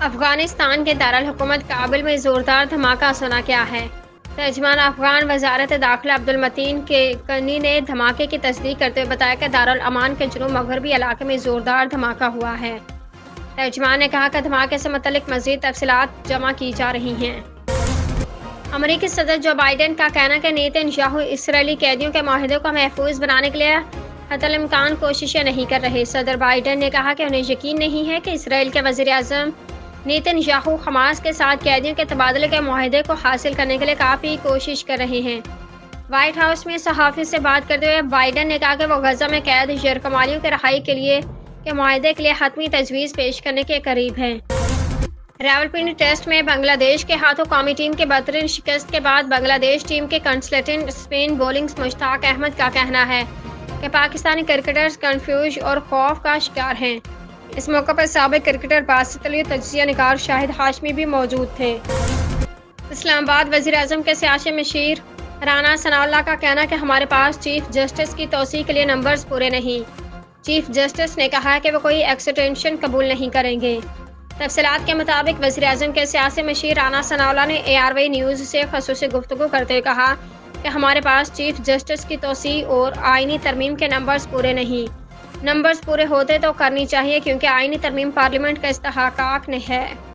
افغانستان کے دارالحکومت کابل میں زوردار دھماکہ سنا گیا ہے۔ ترجمان افغان وزارت داخلہ عبدالمتین کنی نے دھماکے کی تصدیق کرتے ہوئے بتایا کہ دارالامان کے جنوب مغربی علاقے میں زوردار دھماکہ ہوا ہے۔ ترجمان نے کہا کہ دھماکے سے متعلق مزید تفصیلات جمع کی جا رہی ہیں۔ امریکی صدر جو بائیڈن کا کہنا ہے کہ نیتن یاہو اسرائیلی قیدیوں کے معاہدے کو محفوظ بنانے کے لیے حتی الامکان کوششیں نہیں کر رہے۔ صدر بائیڈن نے کہا کہ انہیں یقین نہیں ہے کہ اسرائیل کے وزیر اعظم نیتن یاہو حماس کے ساتھ قیدیوں کے تبادلے کے معاہدے کو حاصل کرنے کے لیے کافی کوشش کر رہے ہیں۔ وائٹ ہاؤس میں صحافی سے بات کرتے ہوئے بائیڈن نے کہا کہ وہ غزہ میں قید یرغمالیوں کے رہائی کے معاہدے کے لیے حتمی تجویز پیش کرنے کے قریب ہیں۔ راولپنڈی ٹیسٹ میں بنگلہ دیش کے ہاتھوں قومی ٹیم کے بدترین شکست کے بعد بنگلہ دیش ٹیم کے کنسلٹنٹ اسپن بولنگ مشتاق احمد کا کہنا ہے کہ پاکستانی کرکٹرز کنفیوژ اور خوف کا شکار ہیں۔ اس موقع پر سابق کرکٹر باسط علی، تجزیہ نگار شاہد ہاشمی بھی موجود تھے۔ اسلام آباد وزیر اعظم کے سیاسی مشیر رانا ثناءاللہ کا کہنا ہے کہ ہمارے پاس چیف جسٹس کی توثیق کے لیے نمبرز پورے نہیں۔ چیف جسٹس نے کہا ہے کہ وہ کوئی ایکسٹینشن قبول نہیں کریں گے۔ تفصیلات کے مطابق وزیر اعظم کے سیاسی مشیر رانا ثناءاللہ نے ARY نیوز سے خصوصی گفتگو کرتے ہوئے کہا کہ ہمارے پاس چیف جسٹس کی توسیع اور آئینی ترمیم کے نمبرز پورے نہیں۔ نمبرز پورے ہوتے تو کرنی چاہیے کیونکہ آئینی ترمیم پارلیمنٹ کا استحقاق ہے۔